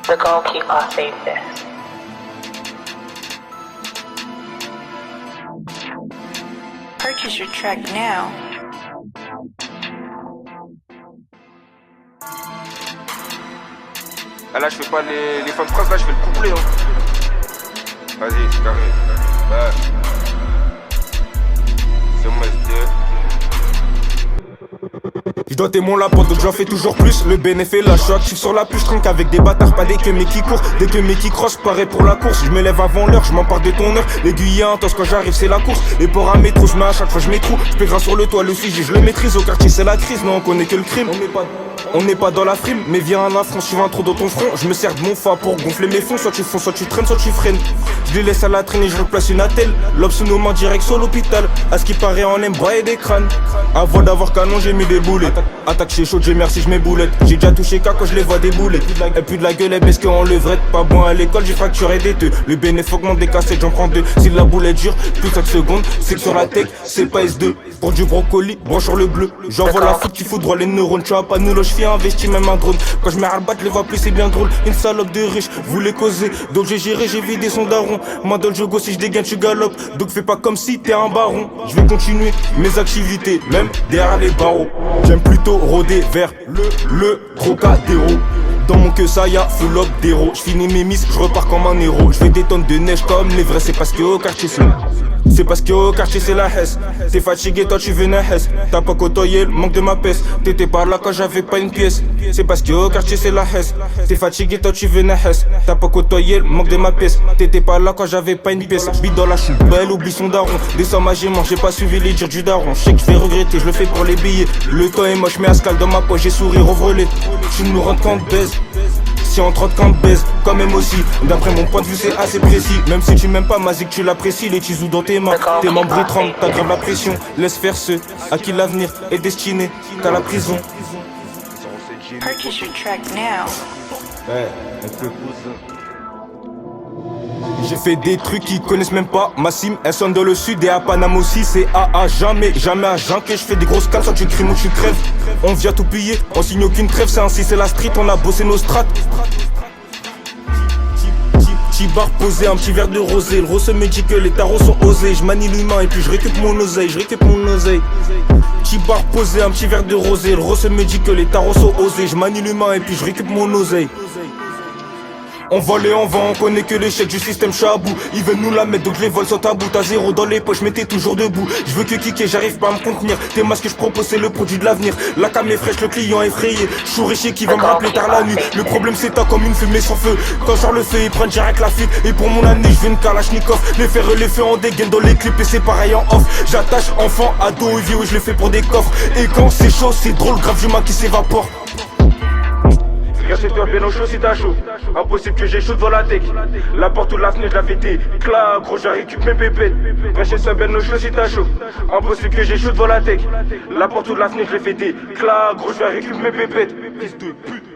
The goalkeeper saved this. Purchase your track now. Ah là je fais pas les fins de phrase, là je fais le couplet hein. Vas-y, c'est carré. Ouais. C'est mon SD. Je dois mon lapin donc j'en fais toujours plus. Le bénéfice la choc, je suis sur la pluie, je trinque avec des bâtards, pas des que mais qui courent. Dès que mes qui crossent, pareil pour la course. Je me lève avant l'heure, je m'empare de ton heure. L'aiguille intense quand j'arrive c'est la course. Les ports à métro, je mets à chaque fois je m'étrou. Je pègre sur le toit, le sujet je le maîtrise. Au quartier c'est la crise, non on connaît que le crime. On n'est pas dans la frime, mais viens un affront, suivant trop dans ton front. Je me sers de mon fa pour gonfler mes fonds. Soit tu fonds, soit tu traînes, soit tu freines. Je les laisse à la traîne et je replace une attelle. Lobe sous nos mains direct sur l'hôpital. À ce qui paraît on aime brailler des crânes. Avant d'avoir canon j'ai mis des boulets. Attaque chez chaud, j'ai merci je mets boulette. J'ai déjà touché cas quand je les vois débouler. Et puis de la gueule, elle baisse qu'en levrette. Pas bon à l'école, j'ai fracturé des deux. Le bénéfice augmente des cassettes, j'en prends deux. Si la boulette dure, plus 5 secondes. C'est que sur la tech, c'est pas S2. Pour du brocoli, branche sur le bleu. J'envoie la foot, tu fous droit les neurones. Tu as pas nous, là je fais investi même un drone. Quand je mets à battre, les vois plus, c'est bien drôle. Une salope de riche, voulait causer. Donc j'ai géré, j'ai vidé son daron. Moi dans le jogo, si je dégaine, tu galopes. Donc fais pas comme si t'es un baron. Je vais continuer mes activités, même derrière les barreaux. J'aime plutôt rôder vers le Trocadéro. Dans mon queue ça y'a full up d'héros. J'finis mes miss, j'repars comme un héros. J'fais des tonnes de neige comme les vrais. C'est parce que au quartier c'est parce que au quartier c'est la Hesse. T'es fatigué toi tu venais Hesse. T'as pas côtoyé le manque de ma peste. T'étais par là quand j'avais pas une pièce. C'est parce que au quartier c'est la Hesse. T'es fatigué toi tu venais Hesse. T'as pas côtoyé le manque de ma pièce. T'étais pas là quand j'avais pas une pièce. J'bite dans la chou, belle oublie son daron. Descends ma gément, j'ai pas suivi les dires du daron. J'sais que j'vais regretter, j'le fais pour les billets. Le temps est moche mais Ascal dans ma poche, j'ai sourire ouvre-les. Tu nous rends compte baise. Si on trotte quand baise, quand même aussi. D'après mon point de vue c'est assez précis. Même si tu m'aimes pas ma zik tu l'apprécies. Les tisous dans tes mains, tes membres ils tremblent. T'as grave la pression, laisse faire ceux à qui l'avenir est destiné. T'as la prison. Purchase your track now. J'ai fait des trucs qu'ils connaissent même pas. Ma sim elle sonne dans le sud et à Panama aussi. C'est AA jamais, jamais à jeun que je fais des grosses cales. Soit tu crimes ou tu crèves. On vient tout piller, on signe aucune trêve. C'est ainsi c'est la street, on a bossé nos strates. Petit bar posé, un petit verre de rosé. Le rose me dit que les tarots sont osés. Je manie l'humain et puis je récupère mon oseille. Petit bar posé, un petit verre de rosé. Le rose me dit que les tarots sont osés. Je manie l'humain et puis je récupère mon oseille. On vole et on vend, on connaît que l'échec du système, je suis à bout. Ils veulent nous la mettre donc je les vole sans tabou. T'as zéro dans les poches mais t'es toujours debout. Je veux que kicker, j'arrive pas à me contenir. Tes masques que je propose c'est le produit de l'avenir. La cam est fraîche, le client effrayé. Je suis riche qui va me rappeler tard la nuit. Le problème c'est t'as comme une fumée sans feu. Quand sort le feu ils prennent direct la fuite. Et pour mon année je veux une Kalachnikov. Les feux en dégaine dans les clips et c'est pareil en off. J'attache enfant, ado et vieux et je le fais pour des coffres. Et quand c'est chaud c'est drôle, grave du qui s'évapore. C'est toi bien au chaud si t'as chaud. Impossible que j'ai chaud devant la tech. La porte ou la fenêtre je la fêté. Clac gros j'ai récupéré mes pépettes. Reste ça bien au chaud si t'as chaud. Impossible que j'ai chaud devant la tech. La porte ou la fenêtre je l'ai fêté. Clac gros j'ai récupéré mes pépettes. Fils de pute.